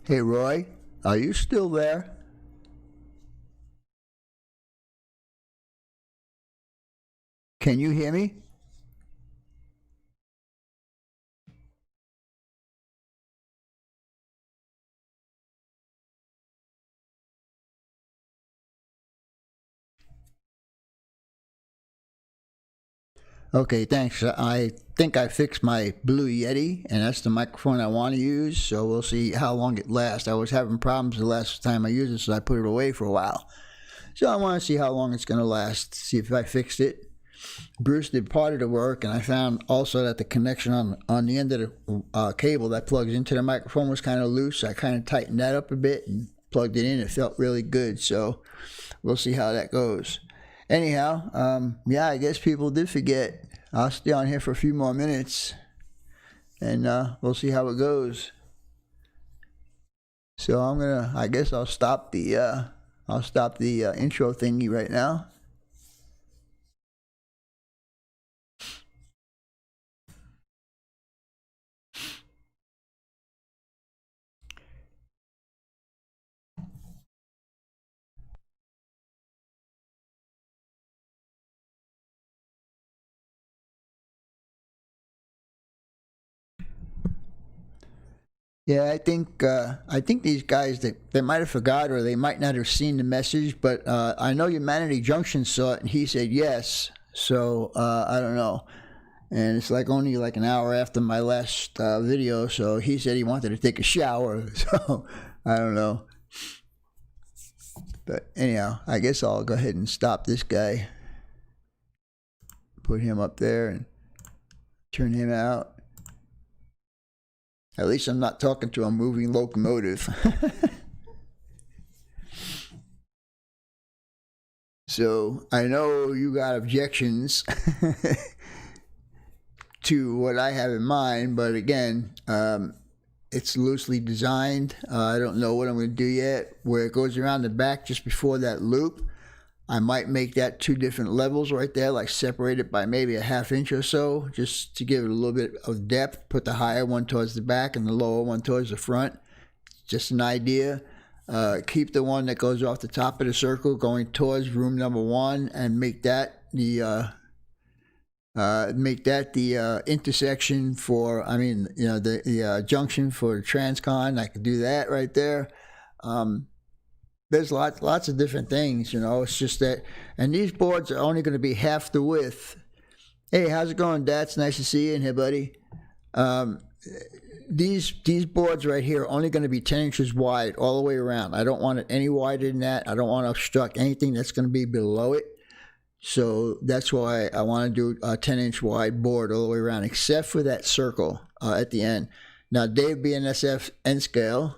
Hey, Roy, are you still there? Can you hear me? Okay, thanks. I think I fixed my Blue Yeti, and that's the microphone I want to use, so we'll see how long it lasts. I was having problems the last time I used it, so I put it away for a while. So I want to see how long it's going to last, see if I fixed it. Bruce did part of the work, and I found also that the connection on the end of the cable that plugs into the microphone was kind of loose. I kind of tightened that up a bit and plugged it in. It felt really good, so we'll see how that goes. Anyhow, yeah, I guess people did forget. I'll stay on here for a few more minutes, and we'll see how it goes. So I guess I'll stop the intro thingy right now. Yeah, I think these guys they might have forgot or they might not have seen the message, but I know Humanity Junction saw it and he said yes. So I don't know, and it's like only like an hour after my last video, so he said he wanted to take a shower. So I don't know, but anyhow, I guess I'll go ahead and stop this guy, put him up there, and turn him out. At least I'm not talking to a moving locomotive. So I know you got objections to what I have in mind, but again, it's loosely designed. I don't know what I'm going to do yet. Where it goes around the back just before that loop, I might make that two different levels right there, like separate it by maybe a ½ inch or so, just to give it a little bit of depth. Put the higher one towards the back and the lower one towards the front. Just an idea. Keep the one that goes off the top of the circle going towards room number 1, and make that the intersection for, the junction for the Transcon. I could do that right there. There's lots of different things, it's just that, and these boards are only going to be half the width. Hey, how's it going, Dad? It's nice to see you in here, buddy. These boards right here are only going to be 10 inches wide all the way around. I don't want it any wider than that. I don't want to obstruct anything that's going to be below it. So that's why I want to do a 10-inch wide board all the way around, except for that circle at the end. Now, Dave bnsf N scale,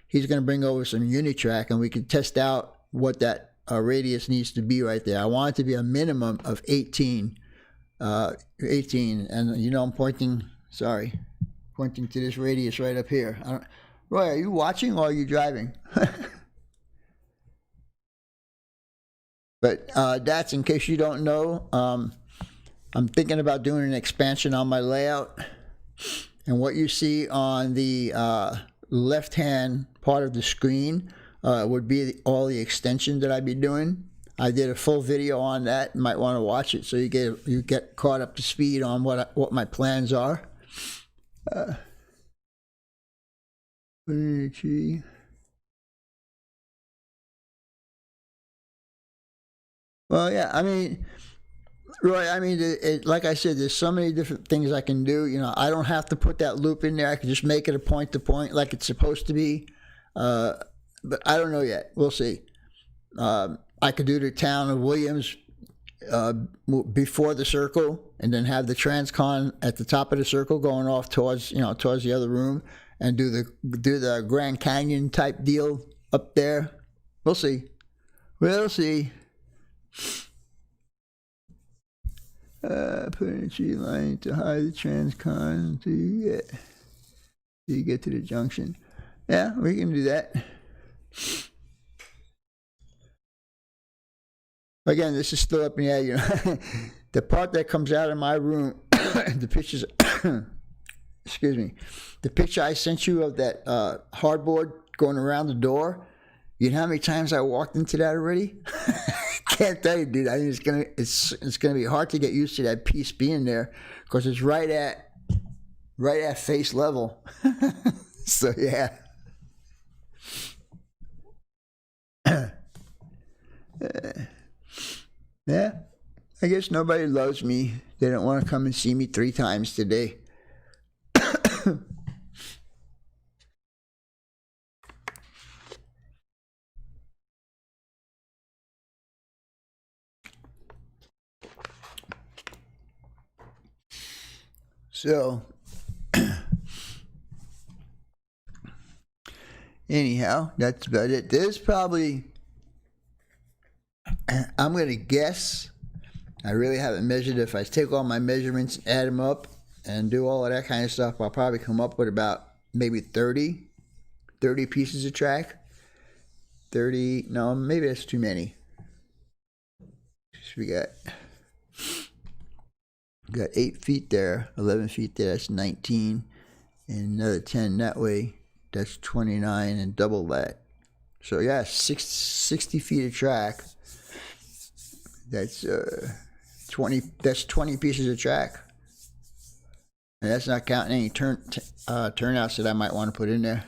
he's going to bring over some Unitrack, and we can test out what that radius needs to be right there. I want it to be a minimum of 18, and I'm pointing to this radius right up here. Roy, are you watching or are you driving? But that's in case you don't know. I'm thinking about doing an expansion on my layout, and what you see on the left-hand part of the screen would be all the extension that I'd be doing. I did a full video on that. You might want to watch it so you get caught up to speed on what my plans are. Well, yeah, Roy, like I said, there's so many different things I can do. I don't have to put that loop in there. I can just make it a point-to-point like it's supposed to be. But I don't know yet. We'll see. I could do the town of Williams before the circle, and then have the Transcon at the top of the circle going off towards the other room, and do the Grand Canyon type deal up there. We'll see. We'll see. Put in a tree line to hide the Transcon until you get to the junction. Yeah, we can do that. Again, this is still up in the air. The part that comes out of my room, the pictures excuse me, the picture I sent you of that hardboard going around the door. You know how many times I walked into that already? Can't tell you, dude. I think it's gonna be hard to get used to that piece being there because it's right at face level. So yeah. Yeah. I guess nobody loves me. They don't want to come and see me 3 times today. So, anyhow, that's about it. There's probably, I'm going to guess, I really haven't measured. If I take all my measurements, add them up, and do all of that kind of stuff, I'll probably come up with about maybe 30 pieces of track. 30, no, maybe that's too many. So we got 8 feet there, 11 feet there, that's 19, and another 10 that way, that's 29, and double that. So yeah, 60 feet of track. That's 20 pieces of track. And that's not counting any turnouts that I might want to put in there.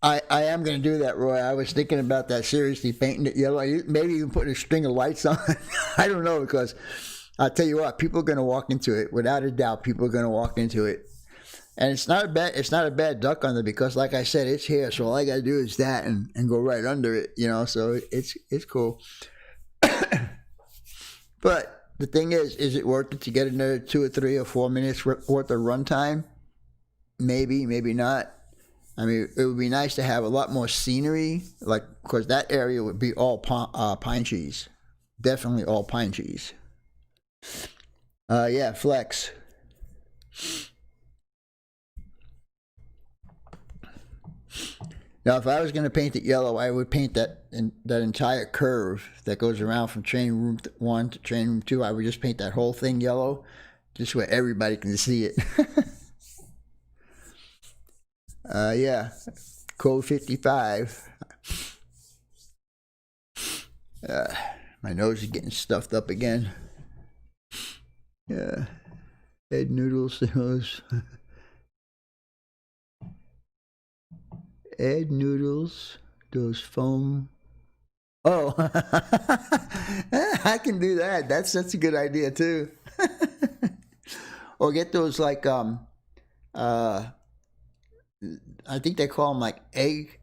I am going to do that, Roy. I was thinking about that seriously, painting it yellow. Maybe even putting a string of lights on it. I don't know, because I'll tell you what, people are going to walk into it. Without a doubt, people are going to walk into it. And it's not a bad duck under, because like I said, it's here. So all I got to do is that and go right under it, you know, so it's cool. But the thing is it worth it to get another 2 or 3 or 4 minutes worth of runtime? Maybe, maybe not. I mean, it would be nice to have a lot more scenery, like, because that area would be all pine trees. Definitely all pine trees. Yeah, flex. Now, if I was going to paint it yellow, I would paint that entire curve that goes around from train room 1 to train room 2. I would just paint that whole thing yellow, just where everybody can see it. Yeah, code 55. My nose is getting stuffed up again. Yeah, head noodles, those. Egg noodles, those foam. Oh, I can do that. That's a good idea too. Or get those like I think they call them like egg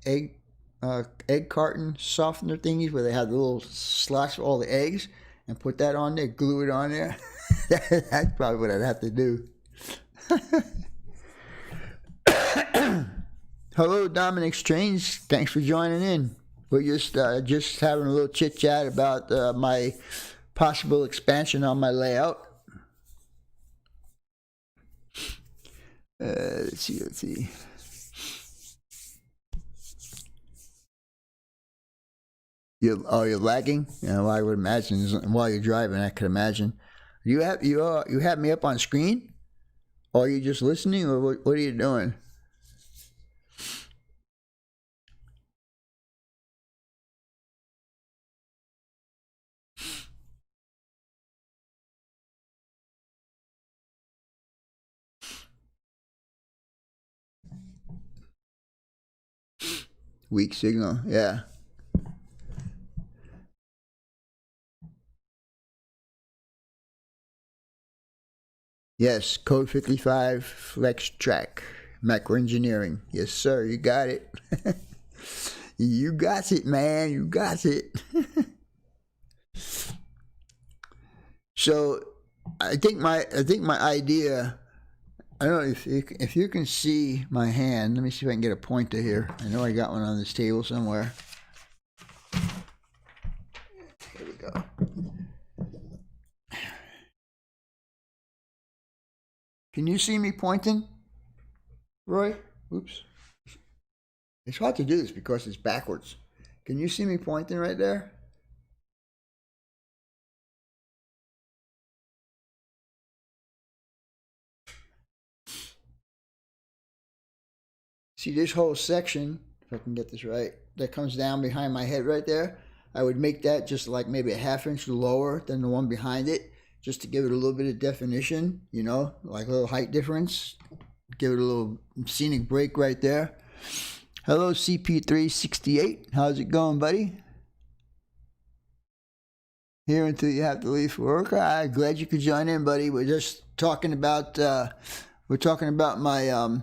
carton softener thingies, where they have the little slots for all the eggs, and put that on there, glue it on there. That's probably what I'd have to do. Hello, Dominic Strange. Thanks for joining in. We're just having a little chit chat about my possible expansion on my layout. Let's see. You're lagging? Yeah, well, I would imagine while you're driving. I could imagine. You have me up on screen, or are you just listening, or what are you doing? Weak signal. Yeah. Yes, code 55, flex track, macro engineering. Yes, sir, you got it. You got it, man. You got it. So, I think my idea. I don't know if you can see my hand. Let me see if I can get a pointer here. I know I got one on this table somewhere. Here we go. Can you see me pointing, Roy? Oops. It's hard to do this because it's backwards. Can you see me pointing right there? See this whole section, if I can get this right, that comes down behind my head right there. I would make that just like maybe a ½ inch lower than the one behind it, just to give it a little bit of definition, you know, like a little height difference. Give it a little scenic break right there. Hello, CP368. How's it going, buddy? Here until you have to leave for work. I'm glad you could join in, buddy. We're just talking about my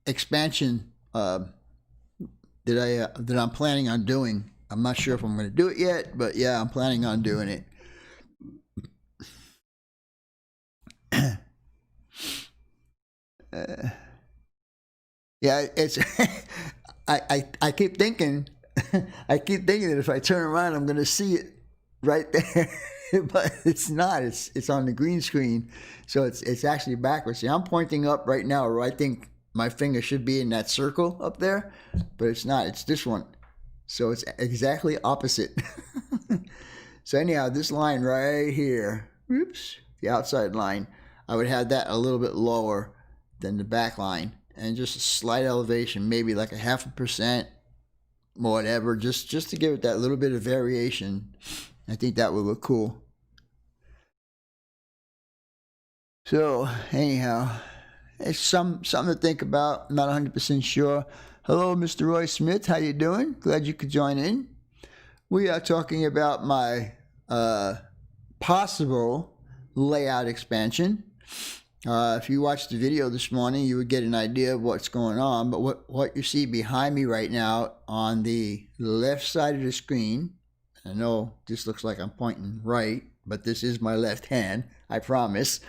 expansion that I'm planning on doing. I'm not sure if I'm going to do it yet, but yeah, I'm planning on doing it. Yeah, it's I keep thinking that if I turn around I'm gonna see it right there. But it's not. It's on the green screen, so it's actually backwards. See, I'm pointing up right now where I think my finger should be in that circle up there, but it's not. It's this one, so it's exactly opposite. So anyhow, this line right here, oops, the outside line, I would have that a little bit lower than the back line, and just a slight elevation, maybe like a 0.5%, whatever, just to give it that little bit of variation. I think that would look cool. So anyhow, it's something to think about. I'm not 100% sure. Hello, Mr. Roy Smith. How you doing? Glad you could join in. We are talking about my possible layout expansion. If you watched the video this morning, you would get an idea of what's going on. But what you see behind me right now on the left side of the screen, I know this looks like I'm pointing right, but this is my left hand, I promise.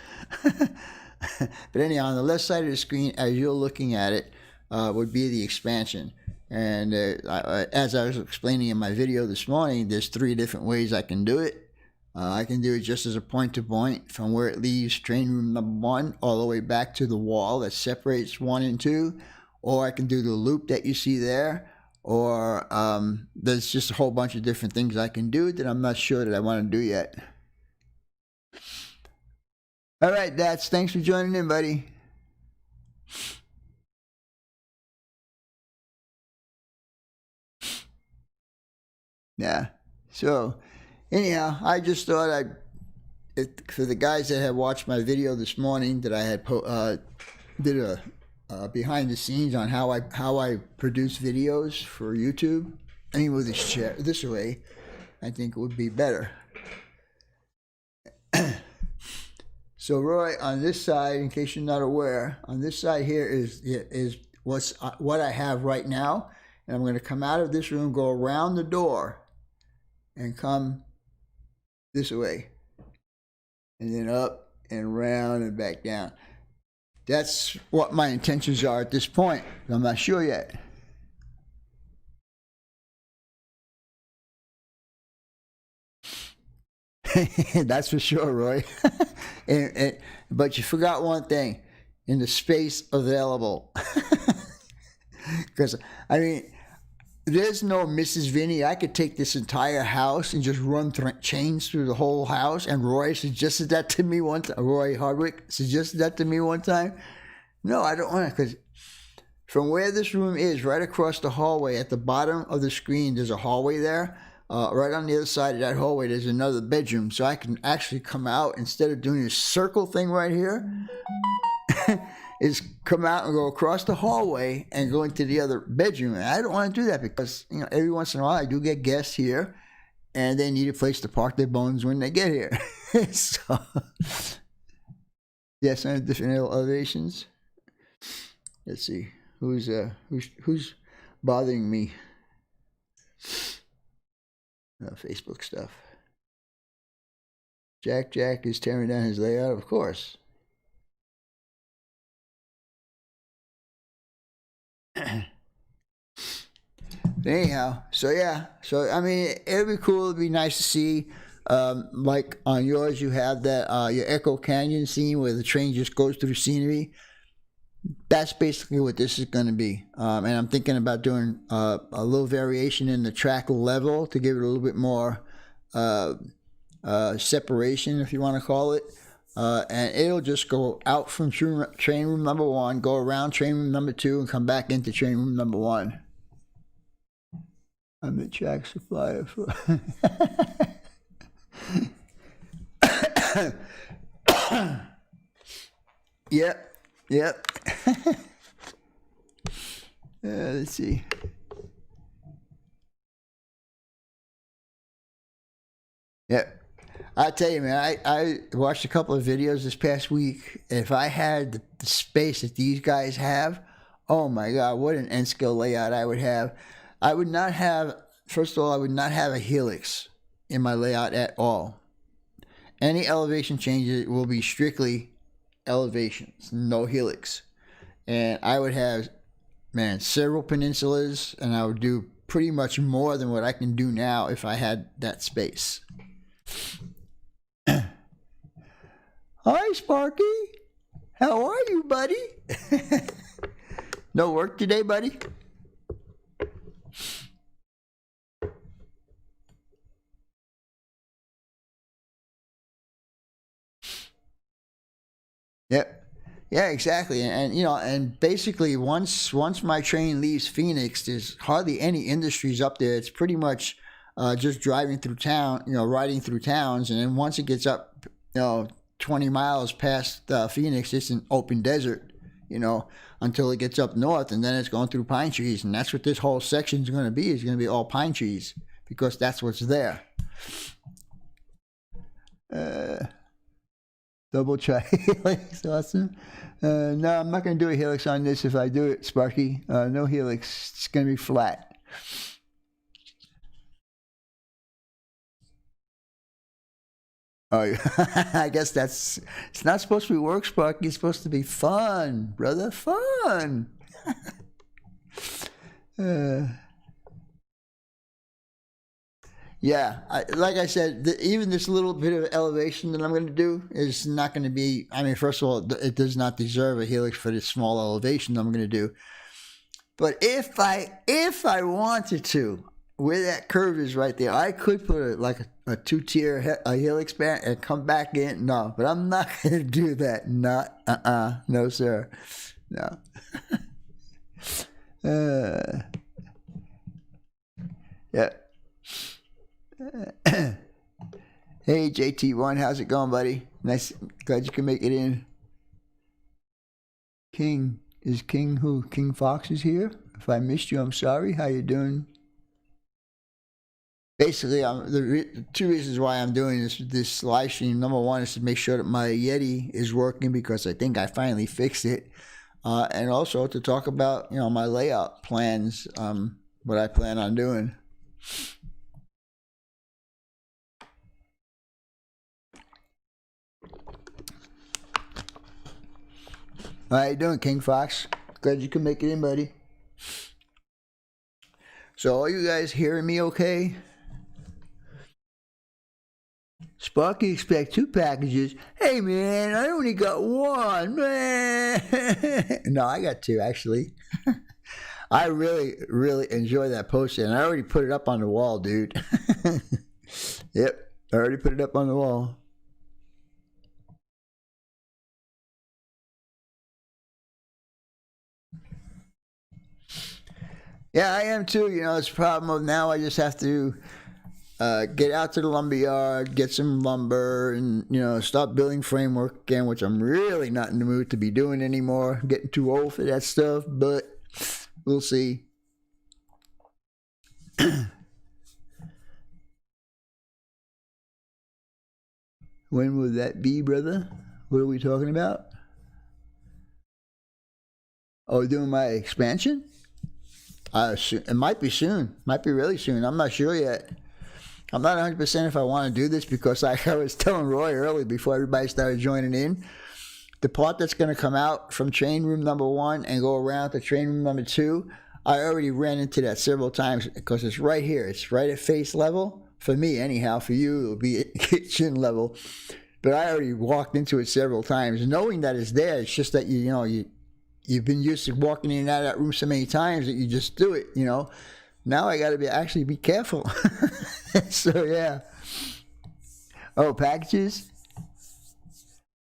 But anyhow, on the left side of the screen, as you're looking at it, would be the expansion. And as I was explaining in my video this morning, there's 3 different ways I can do it. I can do it just as a point-to-point from where it leaves train room number 1 all the way back to the wall that separates 1 and 2. Or I can do the loop that you see there. Or there's just a whole bunch of different things I can do that I'm not sure that I want to do yet. All right, Dats, thanks for joining in, buddy. Yeah, so anyhow, I just thought for the guys that had watched my video this morning that I had did a behind the scenes on how I produce videos for YouTube. I mean, with this way, I think it would be better. So Roy, on this side, in case you're not aware, on this side here is what I have right now, and I'm going to come out of this room, go around the door, and come this way, and then up and around and back down. That's what my intentions are at this point. I'm not sure yet. That's for sure, Roy. But you forgot one thing, in the space available. Because, I mean, there's no Mrs. Vinny. I could take this entire house and just run chains through the whole house. And Roy suggested that to me one time. Roy Hardwick suggested that to me one time. No, I don't want to, because from where this room is, right across the hallway, at the bottom of the screen, there's a hallway there. Right on the other side of that hallway, there's another bedroom. So I can actually come out, instead of doing this circle thing right here, is come out and go across the hallway and go into the other bedroom. And I don't want to do that because, you know, every once in a while I do get guests here and they need a place to park their bones when they get here. So, yes, on different elevations. Let's see, who's bothering me? Facebook stuff. Jack is tearing down his layout, of course. Anyhow, so yeah, so I mean, it'd be cool. It'd be nice to see. Like on yours, you have that your Echo Canyon scene where the train just goes through scenery. That's basically what this is going to be. And I'm thinking about doing a little variation in the track level to give it a little bit more separation, if you want to call it. and it'll just go out from train room number 1, go around train room number 2, and come back into train room number 1. I'm the track supplier for. Yep. Let's see. Yep. I tell you, man, I watched a couple of videos this past week. If I had the space that these guys have, oh my God, what an N-scale layout I would have. I would not have, first of all, I would not have a helix in my layout at all. Any elevation changes will be strictly elevations, no helix. And I would have, man, several peninsulas, and I would do pretty much more than what I can do now if I had that space. Hi, Sparky. How are you, buddy? No work today, buddy? Yep. Yeah, exactly. And you know, and basically once my train leaves Phoenix, there's hardly any industries up there. It's pretty much just driving through town, you know, riding through towns. And then once it gets up, 20 miles past Phoenix, it's an open desert, until it gets up north, and then it's going through pine trees. And that's what this whole section is going to be. It's going to be all pine trees because that's what's there. Double try helix, awesome. No, I'm not going to do a helix on this. If I do it, Sparky, no helix. It's going to be flat. Oh, I guess it's not supposed to be work, Sparky. It's supposed to be fun, brother. Fun. Yeah, like I said, even this little bit of elevation that I'm going to do is not going to be, I mean, first of all, it does not deserve a helix for this small elevation that I'm going to do. But if I wanted to, where that curve is right there, I could put a two-tier helix band and come back in. No, but I'm not going to do that. No, sir. No. Yeah. Hey, JT1, how's it going, buddy? Nice. Glad you can make it in. King who? King Fox is here? If I missed you, I'm sorry. How you doing? Basically, the two reasons why I'm doing this live stream. Number one is to make sure that my Yeti is working because I think I finally fixed it. And also to talk about, my layout plans, what I plan on doing. How you doing, King Fox? Glad you can make it in, buddy. So, all you guys hearing me okay? Sparky expect 2 packages. Hey, man, I only got 1, man. No, I got 2, actually. I really, really enjoy that poster, and I already put it up on the wall, dude. Yep, I already put it up on the wall. Yeah, I am too. It's a problem of now I just have to get out to the lumber yard, get some lumber, and, start building framework again, which I'm really not in the mood to be doing anymore. I'm getting too old for that stuff, but we'll see. When will that be, brother? What are we talking about? Oh, doing my expansion? It might be soon. Might be really soon. I'm not sure yet. I'm not 100% if I want to do this because like I was telling Roy early before everybody started joining in, the part that's going to come out from train room number 1 and go around to train room number 2, I already ran into that several times because it's right here. It's right at face level. For me, anyhow. For you, it'll be at kitchen level. But I already walked into it several times. Knowing that it's there, it's just that you've been used to walking in and out of that room so many times that you just do it, Now I got to actually be careful. So, yeah. Oh, packages?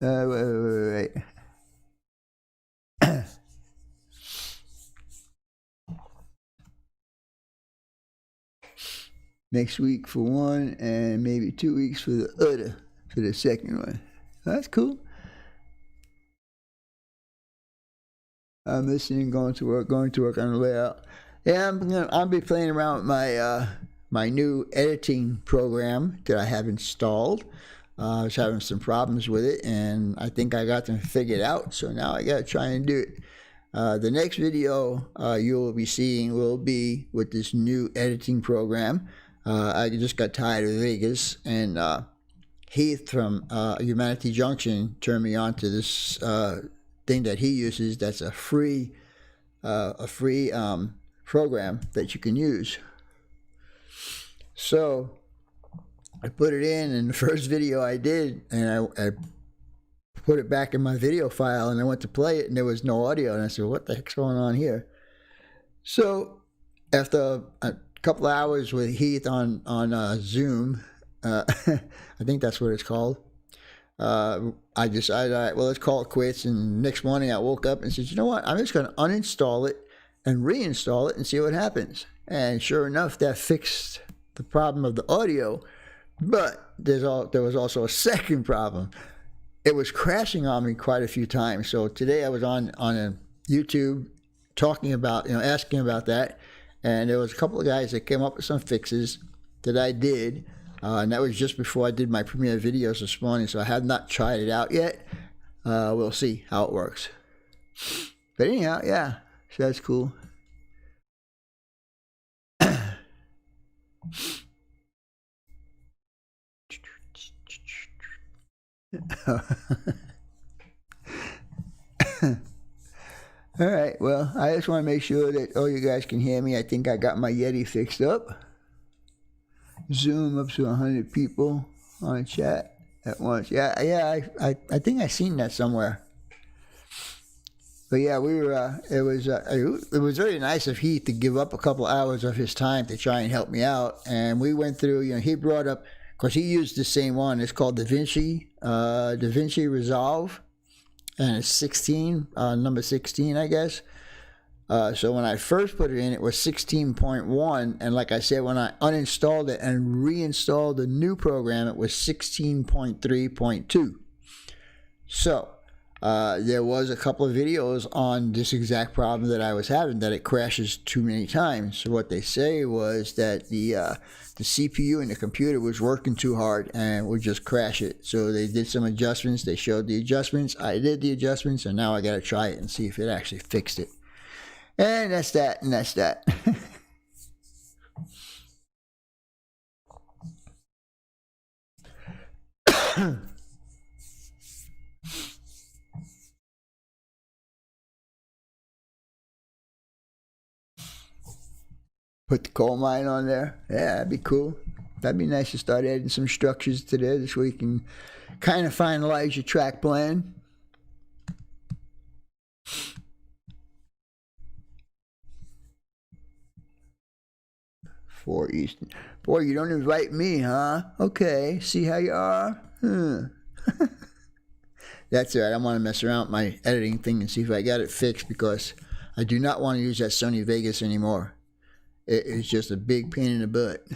Wait. Next week for one, and maybe 2 weeks for the other, for the second one. That's cool. I'm listening, going to work on the layout. Yeah, I'll be playing around with my my new editing program that I have installed. I was having some problems with it, and I think I got them figured out. So now I got to try and do it. The next video you will be seeing will be with this new editing program. I just got tired of Vegas, and Heath from Humanity Junction turned me on to this thing that he uses. That's a free program that you can use. So I put it in the first video I did, and I put it back in my video file, and I went to play it, and there was no audio, and I said, what the heck's going on here? So after a couple of hours with Heath on Zoom, I think that's what it's called, I decided, all right, well, let's call it quits. And next morning I woke up and said, you know what, I'm just going to uninstall it and reinstall it and see what happens. And sure enough, that fixed the problem of the audio. But there was also a second problem. It was crashing on me quite a few times. So today I was on a YouTube talking about, asking about that. And there was a couple of guys that came up with some fixes that I did. And that was just before I did my premiere videos this morning. So I have not tried it out yet. We'll see how it works. But anyhow, yeah, so that's cool. All right, well, I just want to make sure that all you guys can hear me. I think I got my Yeti fixed up. Zoom up to 100 people on chat at once. Yeah, I think I seen that somewhere. But yeah, we were. It was very nice of Heath to give up a couple hours of his time to try and help me out. And we went through. He brought up, because he used the same one. It's called DaVinci Resolve, and it's 16, number 16, I guess. So when I first put it in, it was 16.1, and like I said, when I uninstalled it and reinstalled the new program, it was 16.3.2. So there was a couple of videos on this exact problem that I was having, that it crashes too many times. So what they say was that the CPU in the computer was working too hard and would just crash it. So they did some adjustments. They showed the adjustments. I did the adjustments, and now I got to try it and see if it actually fixed it. And that's that, and that's that. Put the coal mine on there. Yeah, that'd be cool. That'd be nice to start adding some structures to there this week and kind of finalize your track plan. For Eastern. Boy, you don't invite me, huh? Okay, see how you are? That's all right. I want to mess around with my editing thing and see if I got it fixed, because I do not want to use that Sony Vegas anymore. It's just a big pain in the butt.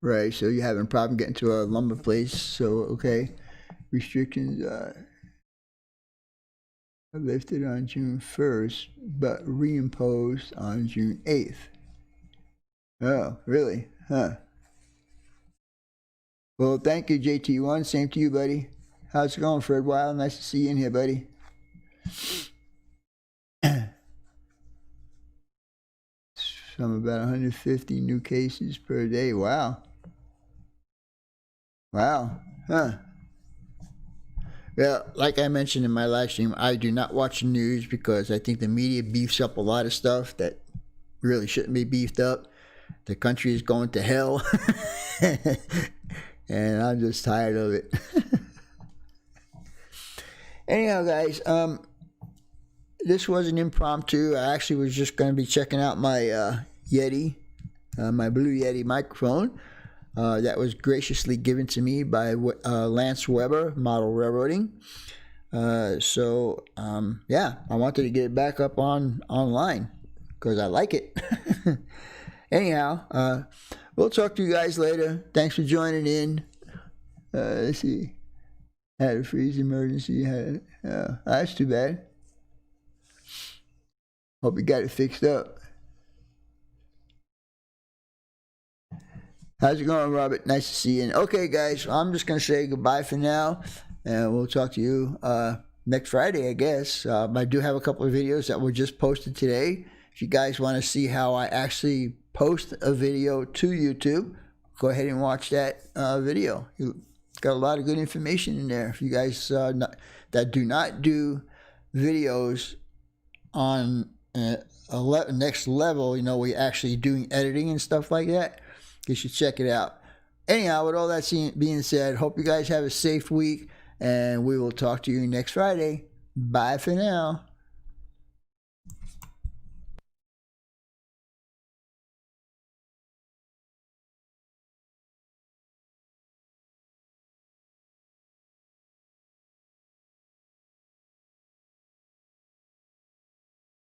Right, so you're having a problem getting to a lumber place. So, okay. Restrictions are lifted on June 1st, but reimposed on June 8th. Oh, really? Huh. Well, thank you, JT1. Same to you, buddy. How's it going, Fred Wild? Nice to see you in here, buddy. Some about 150 new cases per day. Wow. Wow. Huh. Well, like I mentioned in my live stream, I do not watch the news because I think the media beefs up a lot of stuff that really shouldn't be beefed up. The country is going to hell. and I'm just tired of it. Anyhow, guys, this was an impromptu. I actually was just going to be checking out my Yeti, my Blue Yeti microphone that was graciously given to me by Lance Weber, Model Railroading. Yeah, I wanted to get it back up online because I like it. Anyhow, we'll talk to you guys later. Thanks for joining in. Let's see. Had a freeze emergency. That's too bad. Hope you got it fixed up. How's it going, Robert? Nice to see you. Okay, guys, I'm just going to say goodbye for now, and we'll talk to you next Friday, I guess. I do have a couple of videos that were just posted today. If you guys want to see how I actually post a video to YouTube, go ahead and watch that video. It's got a lot of good information in there. If you guys that do not do videos on next level, you know, we actually doing editing and stuff like that, you should check it out. Anyhow, with all that being said, hope you guys have a safe week, and we will talk to you next Friday. Bye for now.